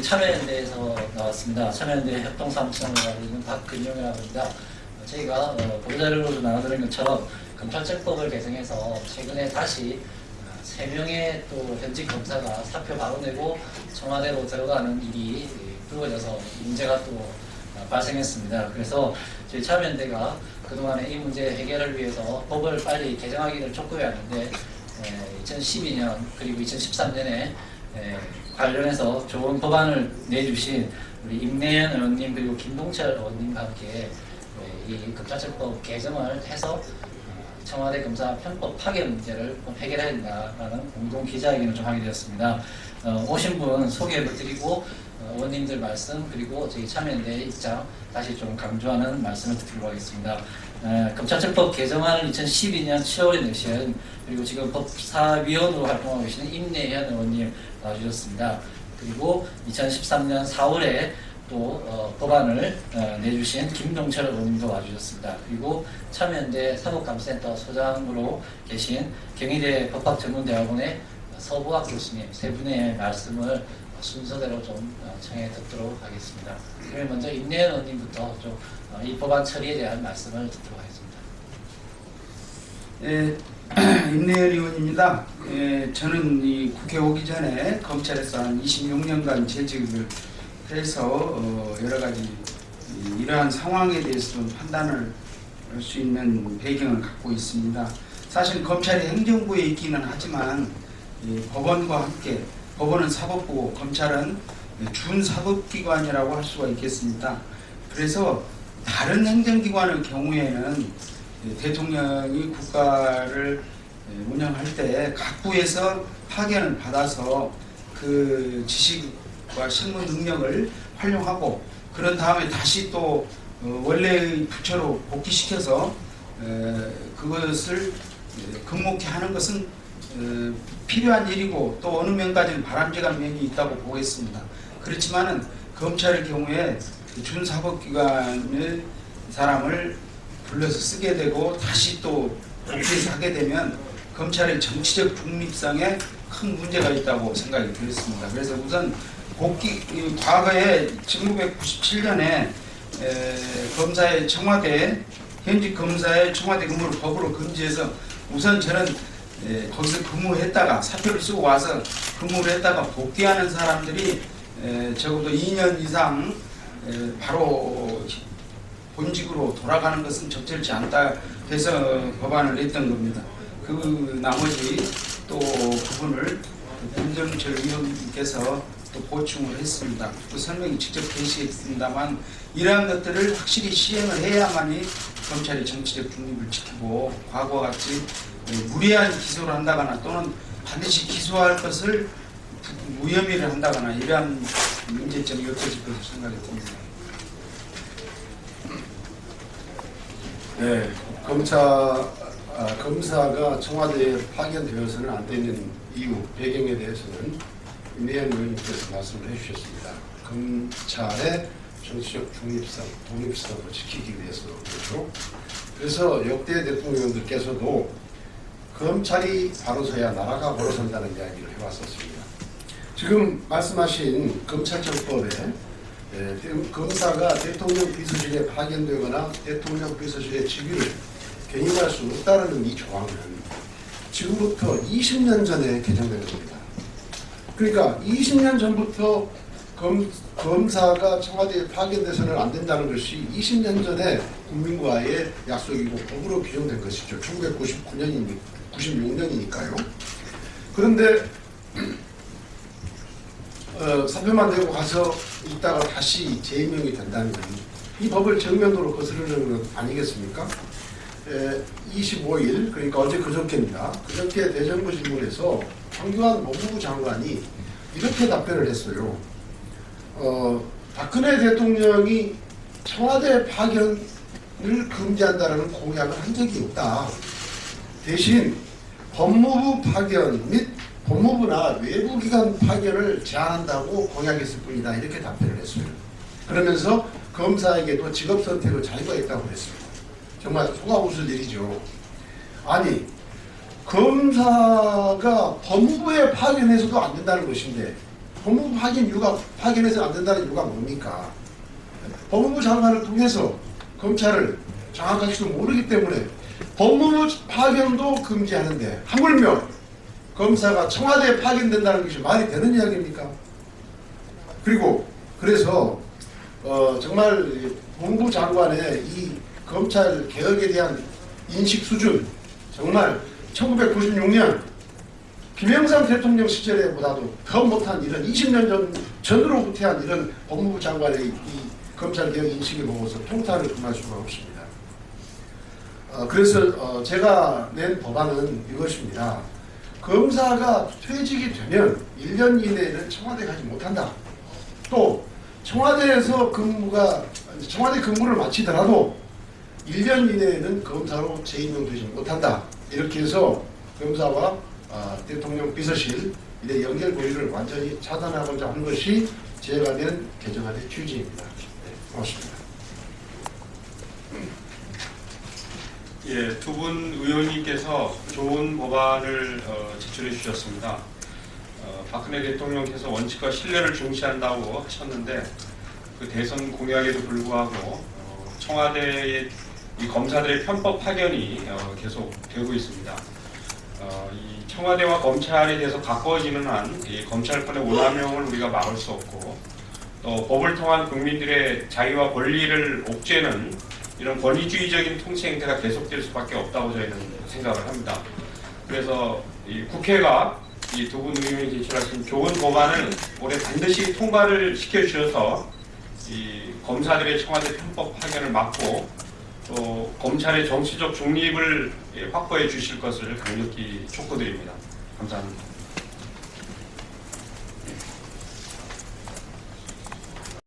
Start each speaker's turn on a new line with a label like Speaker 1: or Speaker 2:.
Speaker 1: 저희 참여연대에서 나왔습니다. 참여연대 협동사무총을 가지고 있는 박근용이라고 합니다. 저희가 보도자료로도 나오는 것처럼 검찰청법을 개정해서 최근에 다시 3명의 또 현직 검사가 사표 바로 내고 청와대로 들어가는 일이 불거져서 문제가 또 발생했습니다. 그래서 저희 참여연대가 그동안에 이 문제 해결을 위해서 법을 빨리 개정하기를 촉구해 왔는데 2012년 그리고 2013년에 관련해서 좋은 법안을 내주신 우리 임내연 의원님 그리고 김동철 의원님과 함께 이 검찰청법 개정을 해서 청와대 검사 편법 파견 문제를 해결해야 된다라는 공동 기자회견을 좀 하게 되었습니다. 오신 분 소개해드리고 의원님들 말씀 그리고 저희 참여연대의 입장 다시 좀 강조하는 말씀을 드리도록 하겠습니다. 검찰청법 개정안을 2012년 7월에 내신 그리고 지금 법사위원으로 활동하고 계시는 임내현 의원님 나와주셨습니다. 그리고 2013년 4월에 또 법안을 내주신 김동철 의원님도 와주셨습니다. 그리고 참여연대 사법감센터 소장으로 계신 경희대 법학전문대학원의 서부학 교수님 세 분의 말씀을 순서대로 좀 청해 듣도록 하겠습니다. 그러면 먼저 임내현 의원님부터 좀 이 법안 처리에 대한 말씀을 듣도록 하겠습니다.
Speaker 2: 임내현 의원입니다. 저는 이 국회 오기 전에 검찰에서 한 26년간 재직을 해서 여러 가지 이러한 상황에 대해서 좀 판단을 할 수 있는 배경을 갖고 있습니다. 사실 검찰이 행정부에 있기는 하지만 법원과 함께 법원은 사법부고 검찰은 준사법기관이라고 할 수가 있겠습니다. 그래서 다른 행정기관의 경우에는 대통령이 국가를 운영할 때 각부에서 파견을 받아서 그 지식과 실무 능력을 활용하고 그런 다음에 다시 또 원래의 부처로 복귀시켜서 그것을 근무케 하는 것은 필요한 일이고 또 어느 면까지는 바람직한 면이 있다고 보겠습니다. 그렇지만은 검찰의 경우에 준사법기관의 사람을 불러서 쓰게 되고 다시 또 복귀해서 하게 되면 검찰의 정치적 중립성에 큰 문제가 있다고 생각이 들었습니다. 그래서 우선 과거에 1997년에 검사의 청와대 현직 검사의 청와대 근무를 법으로 금지해서 우선 저는 거기서 근무했다가 사표를 쓰고 와서 근무를 했다가 복귀하는 사람들이 적어도 2년 이상 바로 본직으로 돌아가는 것은 적절치 않다 해서 법안을 냈던 겁니다. 그 나머지 또 부분을 김정철 의원님께서 또 보충을 했습니다. 그 설명이 직접 계시겠습니다만 이러한 것들을 확실히 시행을 해야만이 검찰이 정치적 중립을 지키고 과거와 같이 무리한 기소를 한다거나 또는 반드시 기소할 것을 무혐의를 한다거나 이러한 문제점이 없어질 것으로 생각이 듭니다.
Speaker 3: 네, 검사가 청와대에 파견되어서는 안 되는 이유, 배경에 대해서는 임내현 의원님께서 말씀을 해주셨습니다. 검찰의 정치적 중립성, 독립성을 지키기 위해서 그렇죠. 그래서 역대 대통령들께서도 검찰이 바로 서야 나라가 바로 선다는 이야기를 해왔었습니다. 지금 말씀하신 검찰청법에 검사가 대통령 비서실에 파견되거나 대통령 비서실의 직위를 경임할 수 없다는 이 조항은 지금부터 20년 전에 개정된 겁니다. 그러니까 20년 전부터 검사가 청와대에 파견돼서는 안 된다는 것이 20년 전에 국민과의 약속이고 법으로 규정된 것이죠. 1996년이니까요. 그런데 사표만 내고 가서 있다가 다시 재임명이 된다면 이 법을 정면으로 거스르는 것 아니겠습니까? 25일 그러니까 어제 그저께입니다. 그저께 대정부 질문에서 황교안 법무부 장관이 이렇게 답변을 했어요. 박근혜 대통령이 청와대 파견을 금지한다는 공약을 한 적이 없다. 대신 법무부 파견 및 법무부나 외부기관 파견을 제한한다고 공약했을 뿐이다. 이렇게 답변을 했어요. 그러면서 검사에게도 직업선택의 자유가 있다고 했습니다. 정말 속아웃을 일이죠. 아니 검사가 법무부에 파견해서도 안 된다는 것인데 법무부 파견해서 안 된다는 이유가 뭡니까? 법무부 장관을 통해서 검찰을 장악할지도 모르기 때문에 법무부 파견도 금지하는데 하물며 검사가 청와대에 파견된다는 것이 말이 되는 이야기입니까? 그리고 그래서 정말 법무부 장관의 이 검찰 개혁에 대한 인식 수준, 정말 1996년 김영삼 대통령 시절에보다도 더 못한 이런 20년 전으로 후퇴한 이런 법무부 장관의 이 검찰 개혁 인식을 보고서 평탄을 금할 수가 없습니다. 그래서 제가 낸 법안은 이것입니다. 검사가 퇴직이 되면 1년 이내에는 청와대 가지 못한다. 또 청와대에서 청와대 근무를 마치더라도 1년 이내에는 검사로 재임용되지 못한다. 이렇게 해서 검사와 대통령 비서실 이래 연결 고리를 완전히 차단하고자 하는 것이 제가 낸 개정안의 취지입니다. 네, 고맙습니다.
Speaker 4: 예, 두 분 의원님께서 좋은 법안을 제출해 주셨습니다. 박근혜 대통령께서 원칙과 신뢰를 중시한다고 하셨는데 그 대선 공약에도 불구하고 청와대의 이 검사들의 편법 파견이 계속 되고 있습니다. 이 청와대와 검찰에 대해서 가까워지는 한 이 검찰권의 오남용을 우리가 막을 수 없고 또 법을 통한 국민들의 자유와 권리를 옥죄는 이런 권위주의적인 통치 행태가 계속될 수밖에 없다고 저희는 생각을 합니다. 그래서 이 국회가 이 두 분 의원이 제출하신 좋은 법안을 올해 반드시 통과를 시켜주셔서 이 검사들의 청와대 편법 파견을 막고 또 검찰의 정치적 중립을 확보해 주실 것을 강력히 촉구드립니다. 감사합니다.